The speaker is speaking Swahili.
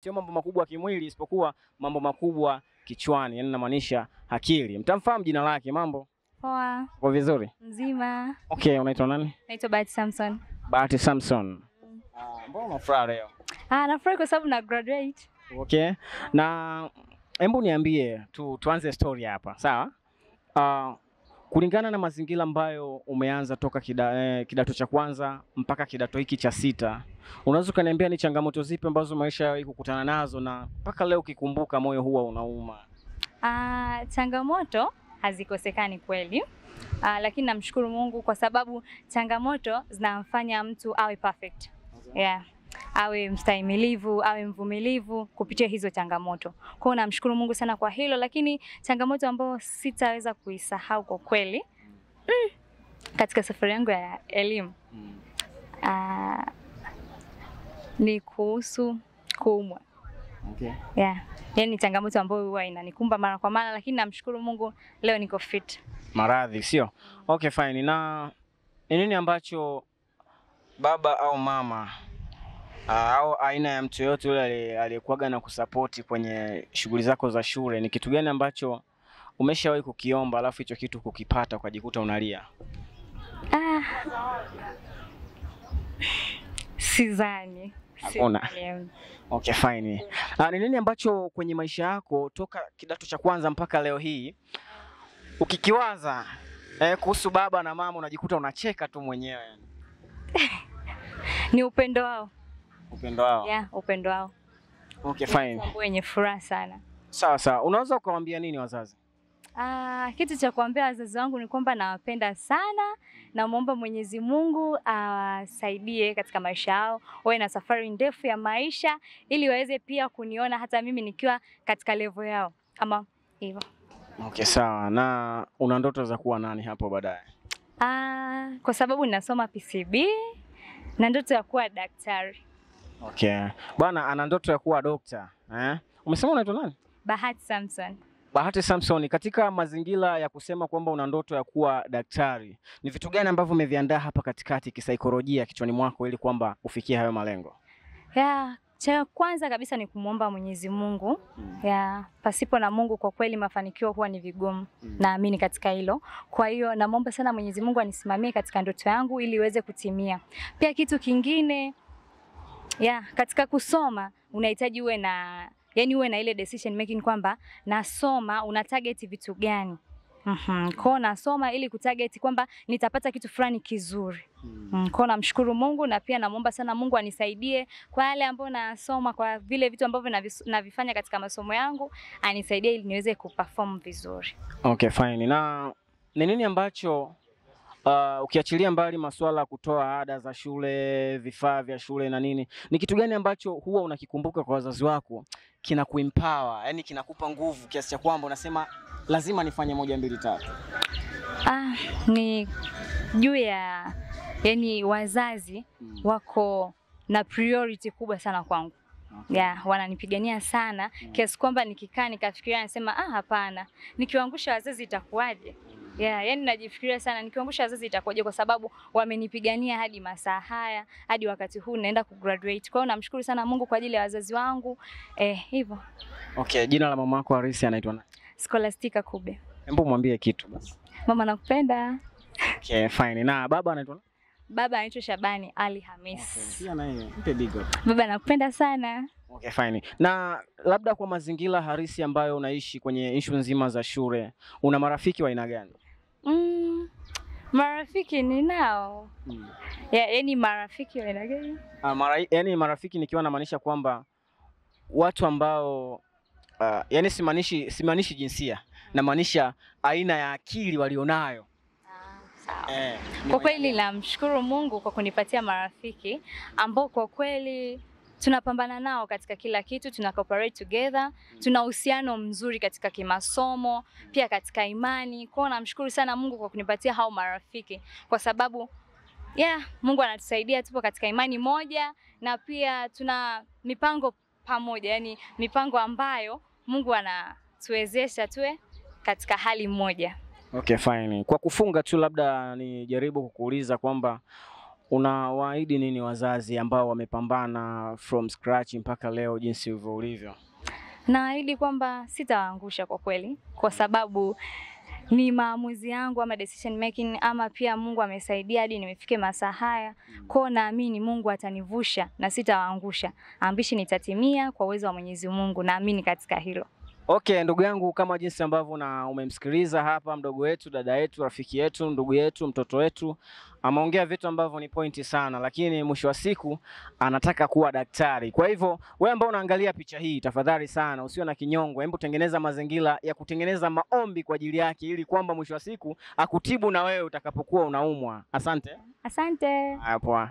sio mambo makubwa kimwili isipokuwa mambo makubwa kichwani, yani namaanisha akili. Mtamfahamu jina lake. Mambo Poa. kwa vizuri? Mzima. Okay, unaitwa nani? Naitwa Bahati Samson. Bahati Samson. Mbona unafurahi leo? Nafurahi kwa sababu na graduate. Okay. Na hebu niambie tuanze story hapa. Sawa? Kulingana na mazingira ambayo umeanza toka kidato cha kwanza mpaka kidato hiki cha 6, unaweza kuniambia ni changamoto zipi ambazo maisha yao kukutana nazo na mpaka leo ukikumbuka moyo huwa unauma? Changamoto hazikosekani kweli. Lakini namshukuru Mungu kwa sababu changamoto zinamfanya mtu awe perfect. Yeah. Awe mstahimilivu, awe mvumilivu kupitia hizo changamoto. Kwa hiyo namshukuru Mungu sana kwa hilo, lakini changamoto ambayo sitaweza kuisahau kwa kweli katika safari yangu ya elimu ni kuhusu kuumwa. Okay. Yeah. Yaani changamoto ambayo huwa inanikumba mara kwa mara, lakini namshukuru Mungu leo niko fit. Maradhi, sio? Okay, fine. Na nini ambacho baba au mama au aina ya mtu yote yule aliyekuaga na kusapoti kwenye shughuli zako za shule, ni kitu gani ambacho umeshawahi kukiomba alafu hicho kitu kukipata ukajikuta unalia? Sidhani. Hakuna. Okay, fine. Ni nini ambacho kwenye maisha yako toka kidato cha kwanza mpaka leo hii ukikiwaza kuhusu baba na mama unajikuta unacheka tu mwenyewe? Ni upendo wao. Upendo wao? Yeah, upendo wao. Okay, fine. Mambo yenye furaha sana. Sawa sawa. Unaweza ukawaambia nini wazazi? Kitu cha kuambia wazazi wangu ni kwamba nawapenda sana, na muomba Mwenyezi Mungu awasaidie katika maisha yao, wawe na safari ndefu ya maisha ili waweze pia kuniona hata mimi nikiwa katika level yao kama hivyo. Okay, sawa. Na una ndoto za kuwa nani hapo baadaye? Kwa sababu ninasoma PCB na ndoto ya kuwa daktari. Okay. Bwana ana ndoto ya kuwa dokta. Umesema unaitwa nani? Bahati Samson. Bahati Samson, katika mazingira ya kusema kwamba una ndoto ya kuwa daktari, ni vitu gani ambavyo umeviandaa hapa katikati kisaikolojia kichwani mwako ili kwamba ufikie hayo malengo? Cha kwanza kabisa ni kumuomba Mwenyezi Mungu. Pasipo na Mungu kwa kweli mafanikio huwa ni vigumu. Naamini katika hilo. Kwa hiyo namuomba sana Mwenyezi Mungu anisimamie katika ndoto yangu ili iweze kutimia. Pia kitu kingine, katika kusoma unahitaji uwe na ile decision making kwamba nasoma una target vitu gani. Kwa nasoma ili kutarget kwamba nitapata kitu fulani kizuri. Kwa namshukuru Mungu na pia namuomba sana Mungu anisaidie kwa yale ambayo nasoma, kwa vile vitu ambavyo navifanya katika masomo yangu, anisaidie ili niweze kuperform vizuri. Okay, fine. Na ni nini ambacho ukiachilia mbali masuala kutoa ada za shule, vifaa vya shule na nini, ni kitu gani ambacho huwa unakikumbuka kwa wazazi wako kinakuempower, yani kinakupa nguvu kiasi cha kwamba unasema lazima nifanye 1 2 3? Ni juu ya wazazi wako na priority kubwa sana kwangu. Okay. Wananipigania sana kiasi kwamba nikikaa nikafikiria nasema hapana, nikiwaangusha wazazi itakuwaje? Najifikiria sana nikiangusha wazazi itakuwaje, kwa sababu wamenipigania hadi masaa haya, hadi wakati huu naenda kugraduate. Kwa hiyo namshukuru sana Mungu kwa ajili ya wazazi wangu. Hivyo. Okay, jina la mama yako halisi anaitwa nani? Scholastica Kube. Hebu mwambie kitu basi. Mama nakupenda. Okay, fine. Na baba anaitwa nani? Baba anaitwa Shabani Ali Hamis. Okay, pia naye mpe big up. Baba nakupenda sana. Okay, fine. Na labda kwa mazingira harisi ambayo unaishi kwenye issue nzima za shule, una marafiki wa aina gani? Marafiki ninao. Marafiki wa aina gani? Marafiki nikiwa namaanisha kwamba watu ambao simaanishi jinsia, namaanisha aina ya akili walionayo. Sawa. Kwa kweli namshukuru Mungu kwa kunipatia marafiki ambao kwa kweli tunapambana nao katika kila kitu, tuna cooperate together, tuna uhusiano mzuri katika kimasomo, pia katika imani. Kwa hiyo namshukuru sana Mungu kwa kunipatia hao marafiki, kwa sababu Mungu anatusaidia, tupo katika imani moja na pia tuna mipango pamoja, mipango ambayo Mungu anatuwezesha tuwe katika hali moja. Okay, fine. Kwa kufunga tu labda nijaribu kukuuliza kwamba Unawaahidi nini wazazi ambao wamepambana from scratch mpaka leo jinsi ulivyo? Naahidi kwamba sitawaangusha kwa kweli, kwa sababu ni maamuzi yangu ama decision making, ama pia Mungu amesaidia hadi nimefike masaa haya. Kwa naamini Mungu atanivusha na sitawaangusha. Ambition itatimia kwa uwezo wa Mwenyezi Mungu, naamini katika hilo. Okay, ndugu yangu, kama jinsi ambavyo na umemsikiliza hapa mdogo wetu, dada yetu, rafiki yetu, ndugu yetu, mtoto wetu, ameongea vitu ambavyo ni pointi sana, lakini mwisho wa siku anataka kuwa daktari. Kwa hivyo wewe ambao unaangalia picha hii, tafadhali sana usiwe na kinyongo, hebu tengeneza mazingira ya kutengeneza maombi kwa ajili yake, ili kwamba mwisho wa siku akutibu na wewe utakapokuwa unaumwa. Asante. Asante. Haya, poa.